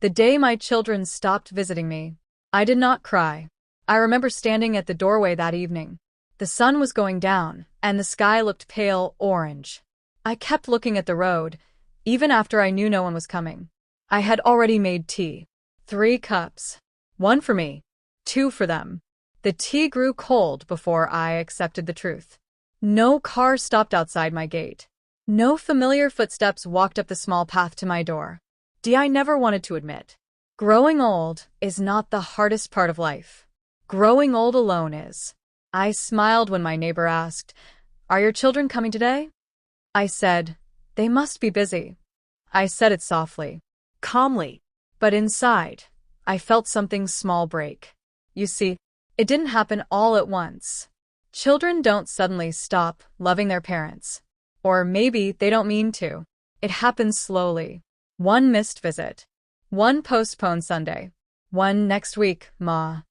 The day my children stopped visiting me, I did not cry. I remember standing at the doorway that evening. The sun was going down, and the sky looked pale orange. I kept looking at the road, even after I knew no one was coming. I had already made tea. 3 cups. 1 for me, 2 for them. The tea grew cold before I accepted the truth. No car stopped outside my gate. No familiar footsteps walked up the small path to my door. I never wanted to admit. Growing old is not the hardest part of life. Growing old alone is. I smiled when my neighbor asked, "Are your children coming today?" I said, "They must be busy." I said it softly, calmly, but inside, I felt something small break. You see, it didn't happen all at once. Children don't suddenly stop loving their parents. Or maybe they don't mean to. It happens slowly. 1 missed visit. 1 postponed Sunday. 1 next week, Ma.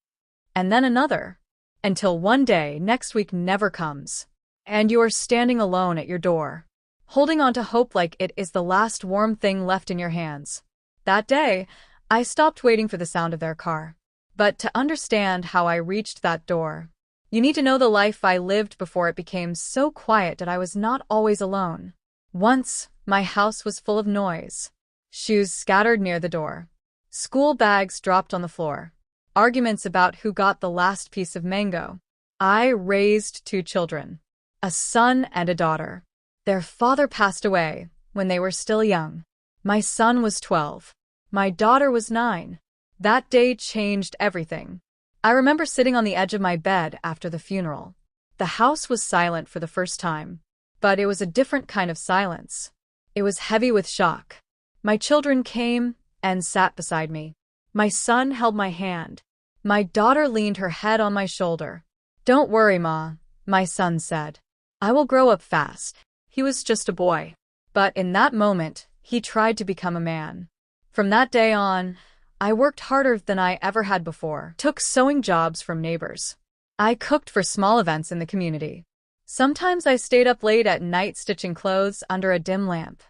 And then another. Until one day next week never comes. And you are standing alone at your door, holding on to hope like it is the last warm thing left in your hands. That day, I stopped waiting for the sound of their car. But to understand how I reached that door, you need to know the life I lived before it became so quiet that I was not always alone. Once, my house was full of noise. Shoes scattered near the door. School bags dropped on the floor. Arguments about who got the last piece of mango. I raised 2 children, a son and a daughter. Their father passed away when they were still young. My son was 12. My daughter was 9. That day changed everything. I remember sitting on the edge of my bed after the funeral. The house was silent for the first time, but it was a different kind of silence. It was heavy with shock. My children came and sat beside me. My son held my hand. My daughter leaned her head on my shoulder. "Don't worry, Ma," my son said. "I will grow up fast." He was just a boy. But in that moment, he tried to become a man. From that day on, I worked harder than I ever had before. Took sewing jobs from neighbors. I cooked for small events in the community. Sometimes I stayed up late at night stitching clothes under a dim lamp.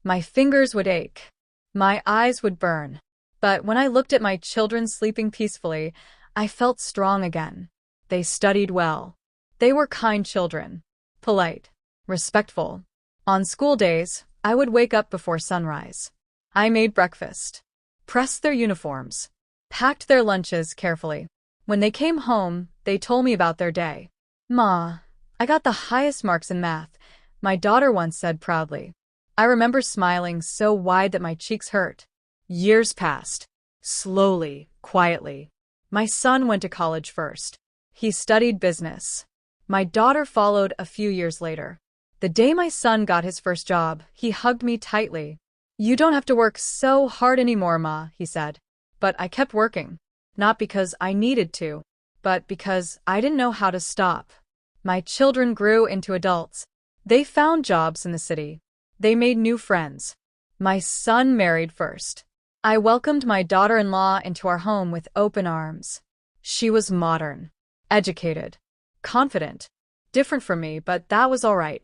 My fingers would ache. My eyes would burn. But when I looked at my children sleeping peacefully, I felt strong again. They studied well. They were kind children. Polite. Respectful. On school days, I would wake up before sunrise. I made breakfast. Pressed their uniforms. Packed their lunches carefully. When they came home, they told me about their day. "Ma, I got the highest marks in math," my daughter once said proudly. I remember smiling so wide that my cheeks hurt. Years passed. Slowly, quietly. My son went to college first. He studied business. My daughter followed a few years later. The day my son got his first job, he hugged me tightly. "You don't have to work so hard anymore, Ma," he said. But I kept working. Not because I needed to, but because I didn't know how to stop. My children grew into adults. They found jobs in the city. They made new friends. My son married first. I welcomed my daughter-in-law into our home with open arms. She was modern, educated, confident, different from me, but that was all right.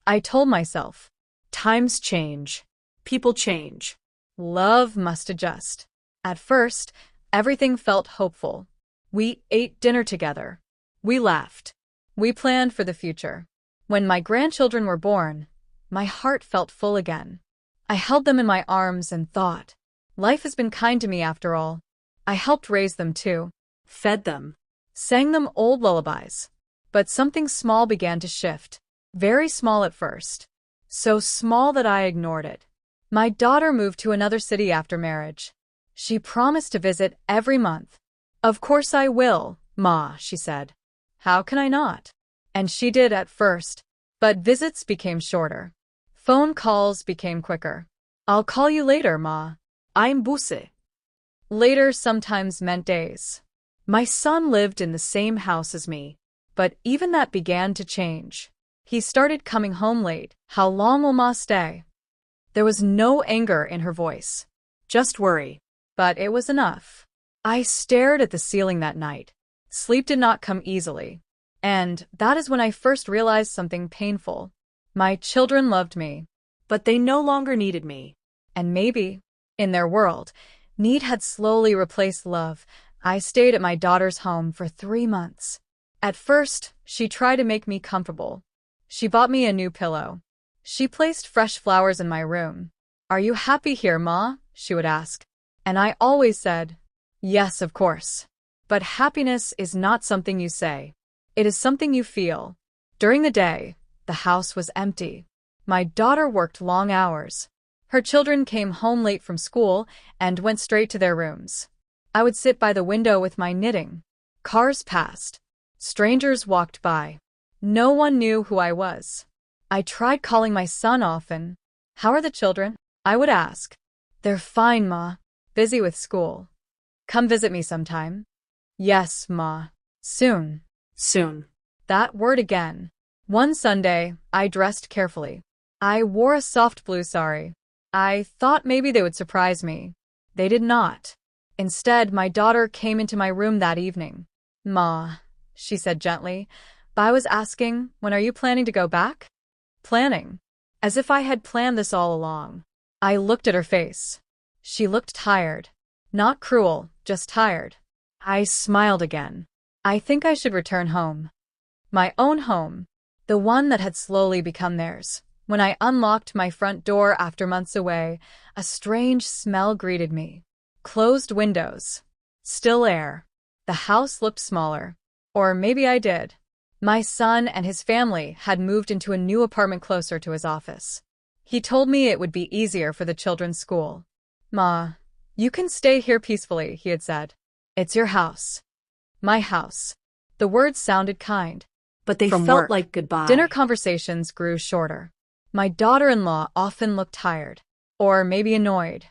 I told myself, times change, people change, love must adjust. At first, everything felt hopeful. We ate dinner together. We laughed. We planned for the future. When my grandchildren were born, my heart felt full again. I held them in my arms and thought, life has been kind to me after all. I helped raise them too, fed them, sang them old lullabies. But something small began to shift. Very small at first. So small that I ignored it. My daughter moved to another city after marriage. She promised to visit every month. "Of course I will, Ma," she said. "How can I not?" And she did at first. But visits became shorter. Phone calls became quicker. "I'll call you later, Ma. I'm busy." Later sometimes meant days. My son lived in the same house as me, but even that began to change. He started coming home late. "How long will Ma stay?" There was no anger in her voice, just worry. But it was enough. I stared at the ceiling that night. Sleep did not come easily. And that is when I first realized something painful. My children loved me, but they no longer needed me. And maybe, in their world, Need had slowly replaced love. I stayed at my daughter's home for 3 months. At first, she tried to make me comfortable. She bought me a new pillow. She placed fresh flowers in my room. "Are you happy here, Ma?" she would ask. And I always said, "Yes, of course." But happiness is not something you say. It is something you feel. During the day, the house was empty. My daughter worked long hours. Her children came home late from school and went straight to their rooms. I would sit by the window with my knitting. Cars passed. Strangers walked by. No one knew who I was. I tried calling my son often. "How are the children?" I would ask. "They're fine, Ma. Busy with school. Come visit me sometime." "Yes, Ma. Soon." Soon. That word again. One Sunday, I dressed carefully. I wore a soft blue sari. I thought maybe they would surprise me. They did not. Instead, my daughter came into my room that evening. "Ma," she said gently, but I was asking, "When are you planning to go back?" Planning. As if I had planned this all along. I looked at her face. She looked tired. Not cruel, just tired. I smiled again. "I think I should return home." My own home. The one that had slowly become theirs. When I unlocked my front door after months away, a strange smell greeted me. Closed windows. Still air. The house looked smaller. Or maybe I did. My son and his family had moved into a new apartment closer to his office. He told me it would be easier for the children's school. "Ma, you can stay here peacefully," he had said. "It's your house." My house. The words sounded kind. But they From felt work, like goodbye. Dinner conversations grew shorter. My daughter-in-law often looked tired. Or maybe annoyed.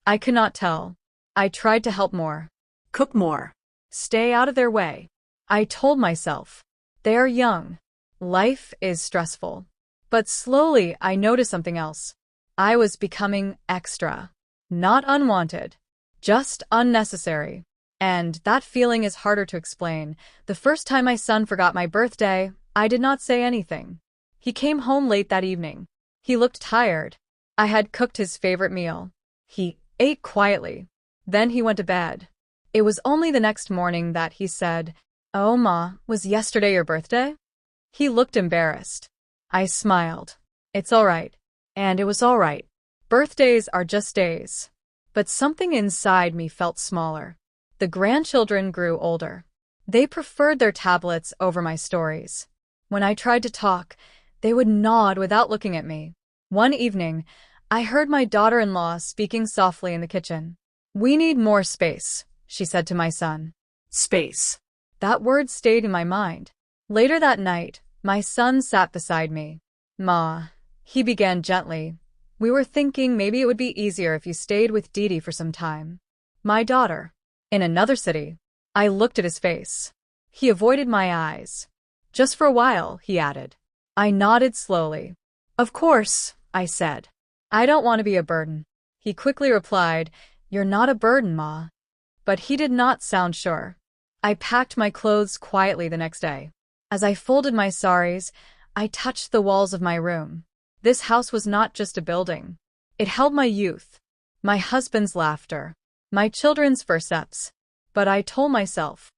I could not tell. I tried to help more. Cook more. Stay out of their way. I told myself. They are young. Life is stressful. But slowly I noticed something else. I was becoming extra. Not unwanted. Just unnecessary. And that feeling is harder to explain. The first time my son forgot my birthday, I did not say anything. He came home late that evening. He looked tired. I had cooked his favorite meal. He ate quietly. Then he went to bed. It was only the next morning that he said, "Oh, Ma, was yesterday your birthday?" He looked embarrassed. I smiled. "It's all right." And it was all right. Birthdays are just days. But something inside me felt smaller. The grandchildren grew older. They preferred their tablets over my stories. When I tried to talk, they would nod without looking at me. One evening, I heard my daughter-in-law speaking softly in the kitchen. "We need more space," she said to my son. Space. That word stayed in my mind. Later that night, my son sat beside me. "Ma," he began gently, "we were thinking maybe it would be easier if you stayed with Dee Dee for some time." My daughter. In another city. I looked at his face. He avoided my eyes. "Just for a while," he added. I nodded slowly. "Of course," I said. "I don't want to be a burden." He quickly replied, "You're not a burden, Ma." But he did not sound sure. I packed my clothes quietly the next day. As I folded my saris, I touched the walls of my room. This house was not just a building. It held my youth, my husband's laughter, my children's first steps. But I told myself,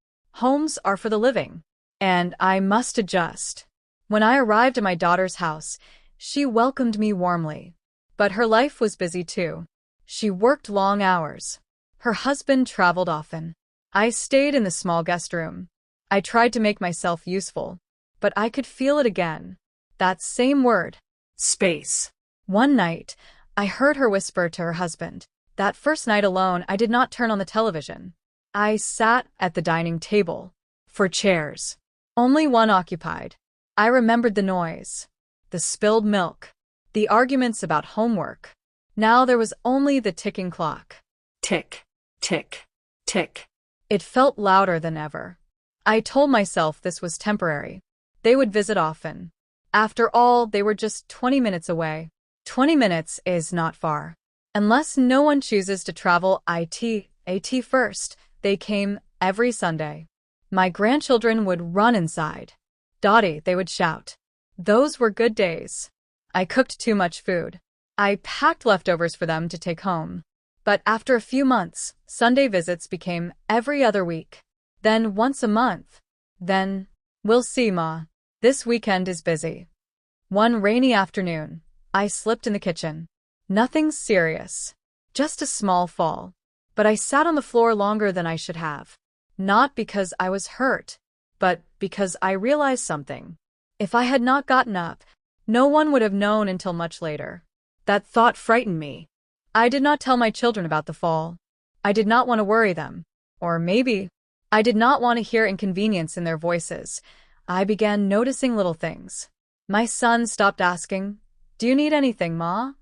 homes are for the living, and I must adjust. When I arrived at my daughter's house, she welcomed me warmly. But her life was busy too. She worked long hours. Her husband traveled often. I stayed in the small guest room. I tried to make myself useful, but I could feel it again. That same word. Space. One night, I heard her whisper to her husband. That first night alone, I did not turn on the television. I sat at the dining table. 4 chairs. Only one occupied. I remembered the noise. The spilled milk. The arguments about homework. Now there was only the ticking clock. Tick, tick, tick. It felt louder than ever. I told myself this was temporary. They would visit often. After all, they were just 20 minutes away. 20 minutes is not far. Unless no one chooses to travel AT first, they came every Sunday. My grandchildren would run inside. "Dottie," they would shout. Those were good days. I cooked too much food. I packed leftovers for them to take home. But after a few months, Sunday visits became every other week. Then once a month. Then, we'll see, Ma. This weekend is busy. One rainy afternoon, I slipped in the kitchen. Nothing serious. Just a small fall. But I sat on the floor longer than I should have. Not because I was hurt, but because I realized something. If I had not gotten up, no one would have known until much later. That thought frightened me. I did not tell my children about the fall. I did not want to worry them. Or maybe, I did not want to hear inconvenience in their voices. I began noticing little things. My son stopped asking, "Do you need anything, Ma?"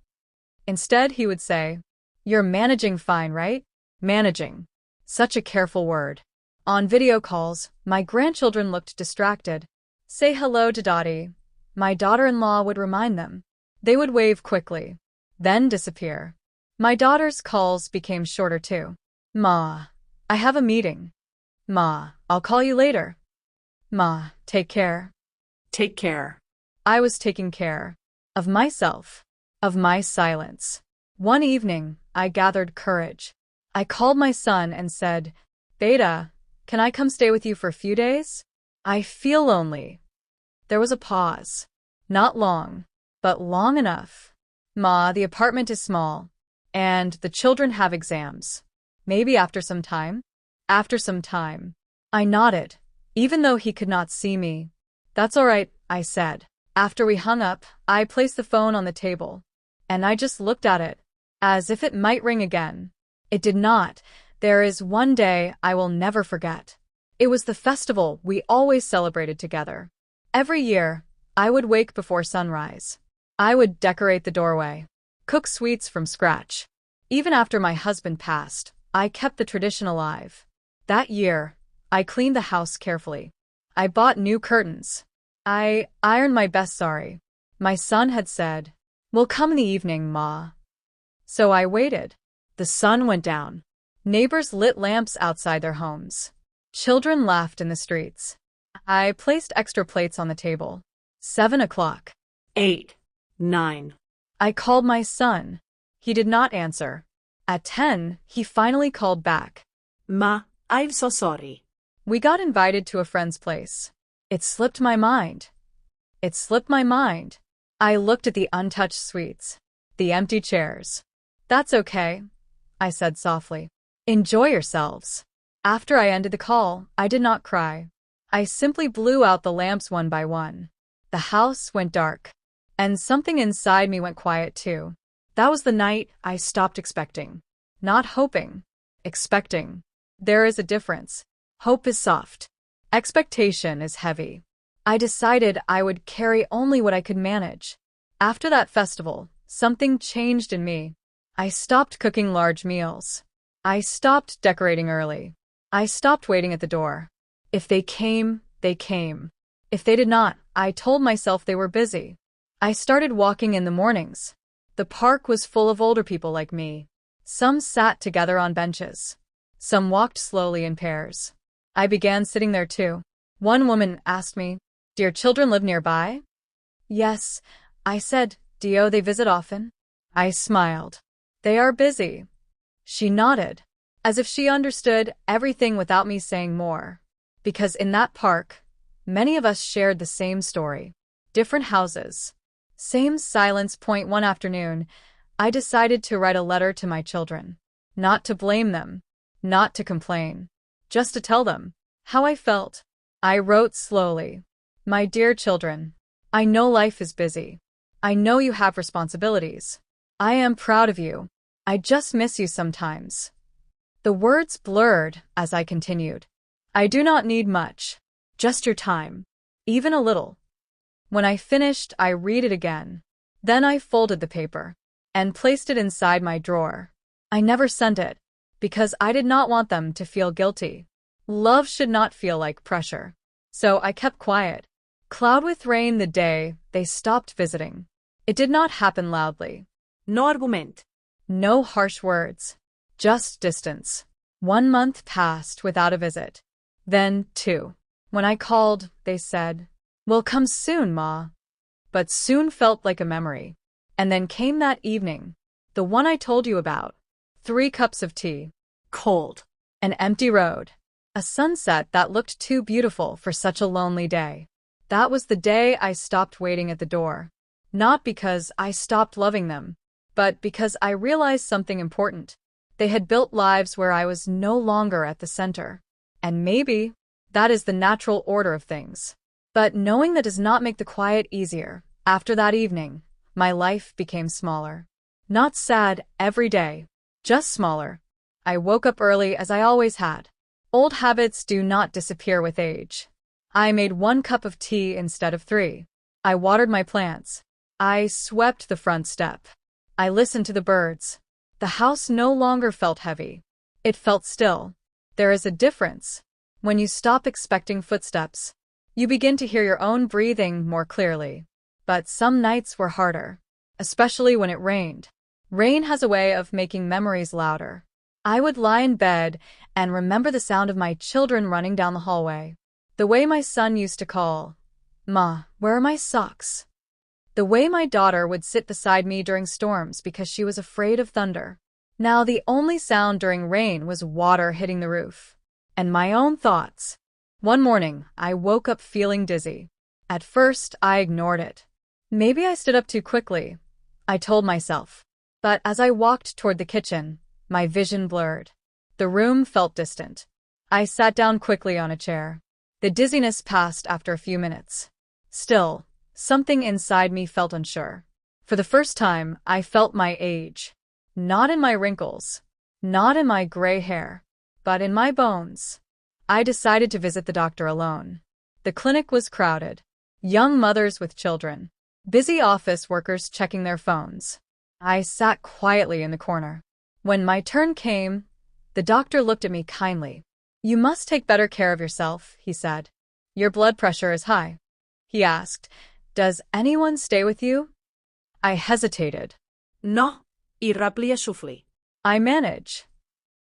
Instead, he would say, "You're managing fine, right?" Managing. Such a careful word. On video calls, my grandchildren looked distracted. "Say hello to Dottie." My daughter-in-law would remind them. They would wave quickly, then disappear. My daughter's calls became shorter too. "Ma, I have a meeting." "Ma, I'll call you later." "Ma, take care." Take care. I was taking care of myself, of my silence. One evening, I gathered courage. I called my son and said, "Beta, can I come stay with you for a few days? I feel lonely." There was a pause. Not long, but long enough. "Ma, the apartment is small, and the children have exams. Maybe after some time?" After some time. I nodded, even though he could not see me. "That's all right," I said. After we hung up, I placed the phone on the table, and I just looked at it, as if it might ring again. It did not. There is one day I will never forget. It was the festival we always celebrated together. Every year, I would wake before sunrise. I would decorate the doorway, cook sweets from scratch. Even after my husband passed, I kept the tradition alive. That year, I cleaned the house carefully. I bought new curtains. I ironed my best sari. My son had said, "We'll come in the evening, Ma." So I waited. The sun went down. Neighbors lit lamps outside their homes. Children laughed in the streets. I placed extra plates on the table. 7 o'clock. 8, 9. I called my son. He did not answer. At 10, he finally called back. "Ma, I'm so sorry." We got invited to a friend's place. It slipped my mind. It slipped my mind. I looked at the untouched sweets, the empty chairs. "That's okay," I said softly. "Enjoy yourselves." After I ended the call, I did not cry. I simply blew out the lamps one by one. The house went dark. And something inside me went quiet too. That was the night I stopped expecting. Not hoping. Expecting. There is a difference. Hope is soft. Expectation is heavy. I decided I would carry only what I could manage. After that festival, something changed in me. I stopped cooking large meals. I stopped decorating early. I stopped waiting at the door. If they came, they came. If they did not, I told myself they were busy. I started walking in the mornings. The park was full of older people like me. Some sat together on benches. Some walked slowly in pairs. I began sitting there too. One woman asked me, "Do your children live nearby?" "Yes," I said. "Do they visit often?" I smiled. "They are busy." She nodded, as if she understood everything without me saying more. Because in that park, many of us shared the same story. Different houses. Same silence. One afternoon, I decided to write a letter to my children. Not to blame them. Not to complain. Just to tell them how I felt. I wrote slowly. "My dear children, I know life is busy. I know you have responsibilities. I am proud of you. I just miss you sometimes." The words blurred as I continued. "I do not need much. Just your time. Even a little." When I finished, I read it again. Then I folded the paper and placed it inside my drawer. I never sent it because I did not want them to feel guilty. Love should not feel like pressure. So I kept quiet. Cloud with rain the day they stopped visiting. It did not happen loudly. No argument. No harsh words. Just distance. 1 month passed without a visit. Then 2. When I called, they said, "We'll come soon, Ma." But soon felt like a memory. And then came that evening. The one I told you about. 3 cups of tea. Cold. An empty road. A sunset that looked too beautiful for such a lonely day. That was the day I stopped waiting at the door. Not because I stopped loving them, but because I realized something important. They had built lives where I was no longer at the center. And maybe that is the natural order of things. But knowing that does not make the quiet easier. After that evening, my life became smaller. Not sad every day, just smaller. I woke up early as I always had. Old habits do not disappear with age. I made 1 cup of tea instead of 3. I watered my plants. I swept the front step. I listened to the birds. The house no longer felt heavy. It felt still. There is a difference. When you stop expecting footsteps, you begin to hear your own breathing more clearly. But some nights were harder, especially when it rained. Rain has a way of making memories louder. I would lie in bed and remember the sound of my children running down the hallway. The way my son used to call, "Ma, where are my socks?" The way my daughter would sit beside me during storms because she was afraid of thunder. Now the only sound during rain was water hitting the roof. And my own thoughts. One morning, I woke up feeling dizzy. At first, I ignored it. Maybe I stood up too quickly, I told myself. But as I walked toward the kitchen, my vision blurred. The room felt distant. I sat down quickly on a chair. The dizziness passed after a few minutes. Still, something inside me felt unsure. For the first time, I felt my age. Not in my wrinkles, not in my gray hair, but in my bones. I decided to visit the doctor alone. The clinic was crowded. Young mothers with children. Busy office workers checking their phones. I sat quietly in the corner. When my turn came, the doctor looked at me kindly. "You must take better care of yourself," he said. "Your blood pressure is high." He asked, "Does anyone stay with you?" I hesitated. No, irraplia sufli. I manage.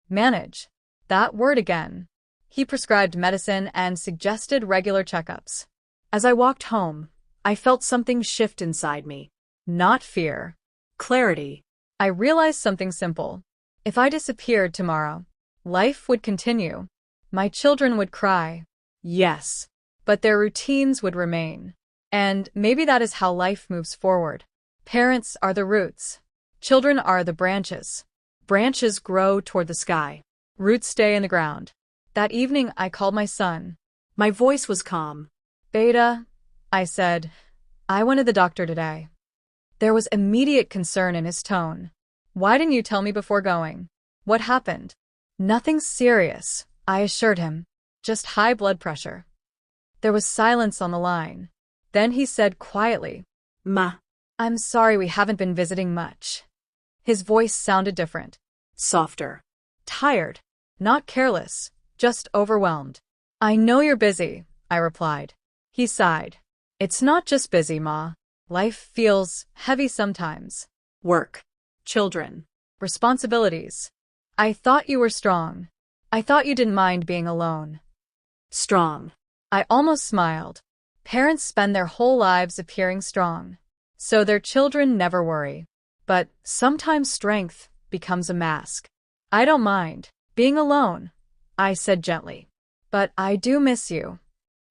Manage. That word again. He prescribed medicine and suggested regular checkups. As I walked home, I felt something shift inside me. Not fear. Clarity. I realized something simple. If I disappeared tomorrow, life would continue. My children would cry. Yes. But their routines would remain. And maybe that is how life moves forward. Parents are the roots. Children are the branches. Branches grow toward the sky. Roots stay in the ground. That evening, I called my son. My voice was calm. "Beta," I said, "I went to the doctor today." There was immediate concern in his tone. "Why didn't you tell me before going? What happened?" "Nothing serious," I assured him. "Just high blood pressure." There was silence on the line. Then he said quietly, Ma. "I'm sorry we haven't been visiting much." His voice sounded different. Softer. Tired. Not careless. Just overwhelmed. "I know you're busy," I replied. He sighed. "It's not just busy, Ma. Life feels heavy sometimes. Work. Children. Responsibilities. I thought you were strong. I thought you didn't mind being alone." Strong. I almost smiled. Parents spend their whole lives appearing strong, so their children never worry. But sometimes strength becomes a mask. "I don't mind being alone," I said gently. "But I do miss you."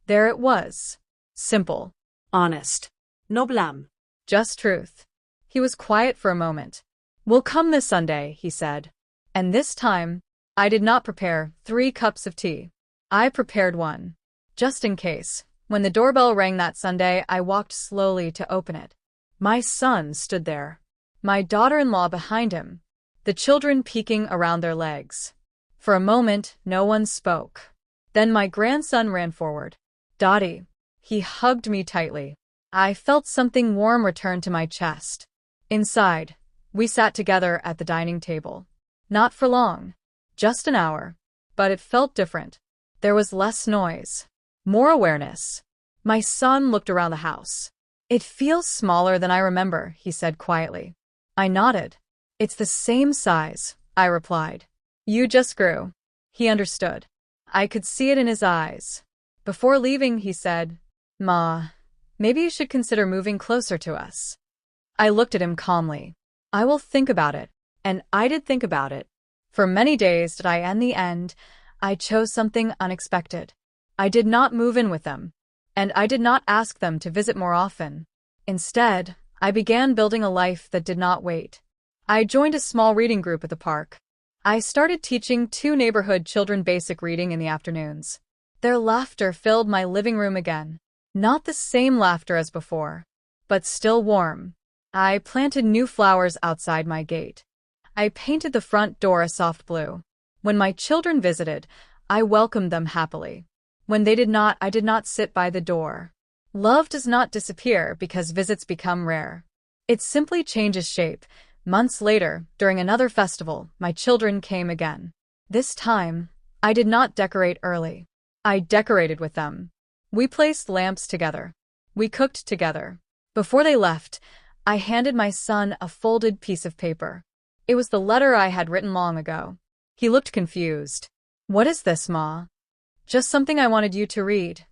There it was. Simple. Honest. No blam. Just truth. He was quiet for a moment. "We'll come this Sunday," he said. And this time, I did not prepare 3 cups of tea. I prepared 1. Just in case. When the doorbell rang that Sunday, I walked slowly to open it. My son stood there. My daughter-in-law behind him. The children peeking around their legs. For a moment, no one spoke. Then my grandson ran forward. "Dottie." He hugged me tightly. I felt something warm return to my chest. Inside, we sat together at the dining table. Not for long. Just an hour. But it felt different. There was less noise. More awareness. My son looked around the house. "It feels smaller than I remember," he said quietly. I nodded. "It's the same size," I replied. "You just grew." He understood. I could see it in his eyes. Before leaving, he said, "Ma, maybe you should consider moving closer to us." I looked at him calmly. "I will think about it." And I did think about it. For many days did I, in the end, I chose something unexpected. I did not move in with them, and I did not ask them to visit more often. Instead, I began building a life that did not wait. I joined a small reading group at the park. I started teaching 2 neighborhood children basic reading in the afternoons. Their laughter filled my living room again. Not the same laughter as before, but still warm. I planted new flowers outside my gate. I painted the front door a soft blue. When my children visited, I welcomed them happily. When they did not, I did not sit by the door. Love does not disappear because visits become rare. It simply changes shape. Months later, during another festival, my children came again. This time, I did not decorate early. I decorated with them. We placed lamps together. We cooked together. Before they left, I handed my son a folded piece of paper. It was the letter I had written long ago. He looked confused. "What is this, Ma?" "Just something I wanted you to read,"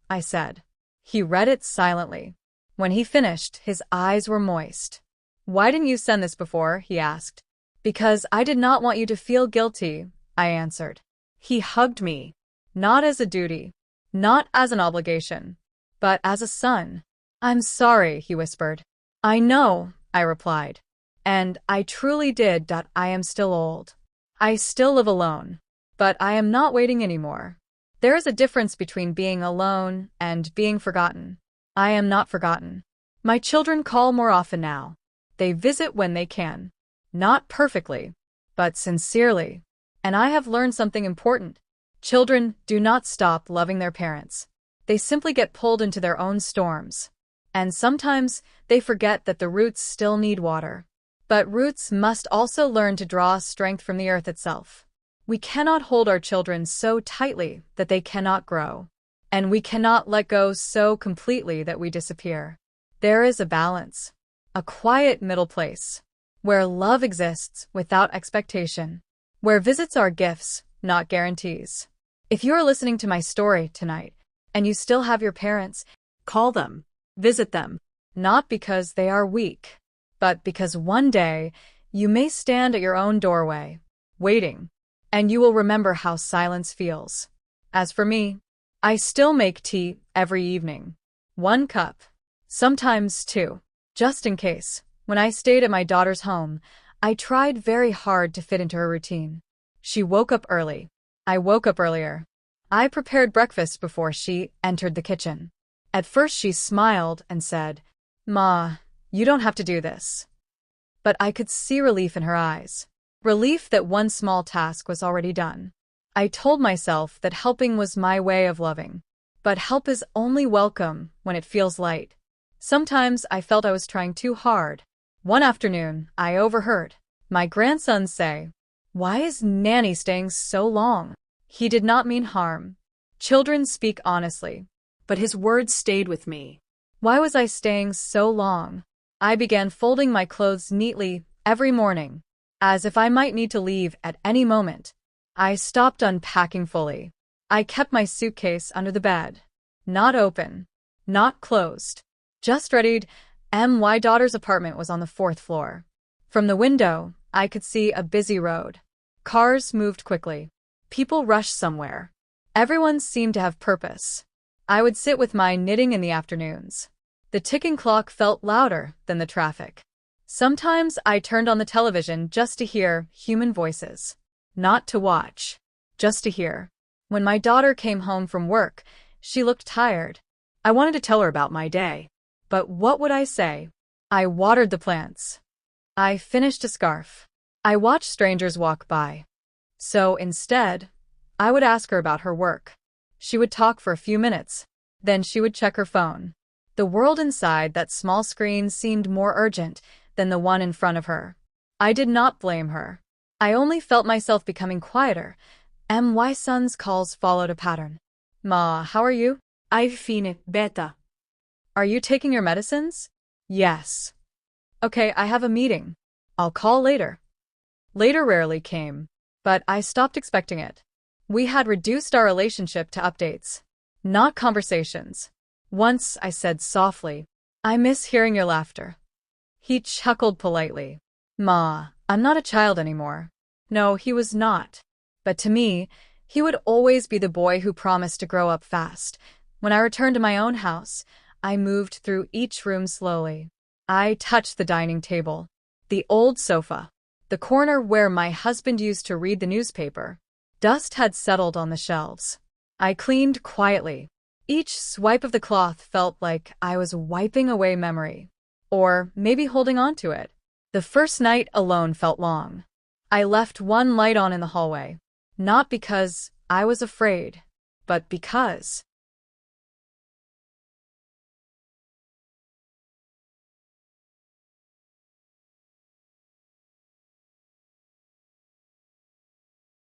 I said. He read it silently. When he finished, his eyes were moist. "Why didn't you send this before?" he asked. "Because I did not want you to feel guilty," I answered. He hugged me. Not as a duty, not as an obligation, but as a son. "I'm sorry," he whispered. "I know," I replied. And I truly did. I am still old. I still live alone. But I am not waiting anymore. There is a difference between being alone and being forgotten. I am not forgotten. My children call more often now. They visit when they can. Not perfectly, but sincerely. And I have learned something important. Children do not stop loving their parents. They simply get pulled into their own storms. And sometimes they forget that the roots still need water. But roots must also learn to draw strength from the earth itself. We cannot hold our children so tightly that they cannot grow. And we cannot let go so completely that we disappear. There is a balance, a quiet middle place, where love exists without expectation, where visits are gifts, not guarantees. If you are listening to my story tonight, and you still have your parents, Call them. Visit them. not because they are weak, but because one day you may stand at your own doorway, waiting, and you will remember how silence feels. As for me, I still make tea every evening. 1 cup, sometimes 2, just in case. When I stayed at my daughter's home, I tried very hard to fit into her routine. She woke up early. I woke up earlier. I prepared breakfast before she entered the kitchen. At first she smiled and said, "Ma, you don't have to do this." But I could see relief in her eyes. Relief that one small task was already done. I told myself that helping was my way of loving. But help is only welcome when it feels light. Sometimes I felt I was trying too hard. One afternoon, I overheard my grandson say, "Why is Nanny staying so long?" He did not mean harm. Children speak honestly. But his words stayed with me. Why was I staying so long? I began folding my clothes neatly every morning, as if I might need to leave at any moment. I stopped unpacking fully. I kept my suitcase under the bed. Not open. Not closed. Just readied. My daughter's apartment was on the 4th floor. From the window, I could see a busy road. Cars moved quickly. People rushed somewhere. Everyone seemed to have purpose. I would sit with my knitting in the afternoons. The ticking clock felt louder than the traffic. Sometimes I turned on the television just to hear human voices. Not to watch, just to hear. When my daughter came home from work, she looked tired. I wanted to tell her about my day. But what would I say? I watered the plants. I finished a scarf. I watched strangers walk by. So instead, I would ask her about her work. She would talk for a few minutes. Then she would check her phone. The world inside that small screen seemed more urgent than the one in front of her. I did not blame her. I only felt myself becoming quieter. My son's calls followed a pattern. "Ma, how are you?" Ai fine, beta. "Are you taking your medicines?" "Yes." "Okay, I have a meeting. I'll call later." Later rarely came, but I stopped expecting it. We had reduced our relationship to updates, not conversations. Once I said softly, "I miss hearing your laughter." He chuckled politely. "Ma, I'm not a child anymore. No, he was not. But to me, he would always be the boy who promised to grow up fast. When I returned to my own house, I moved through each room slowly. I touched the dining table, the old sofa, the corner where my husband used to read the newspaper. Dust had settled on the shelves. I cleaned quietly. Each swipe of the cloth felt like I was wiping away memory. Or maybe holding on to it. The first night alone felt long. I left one light on in the hallway. Not because I was afraid, but because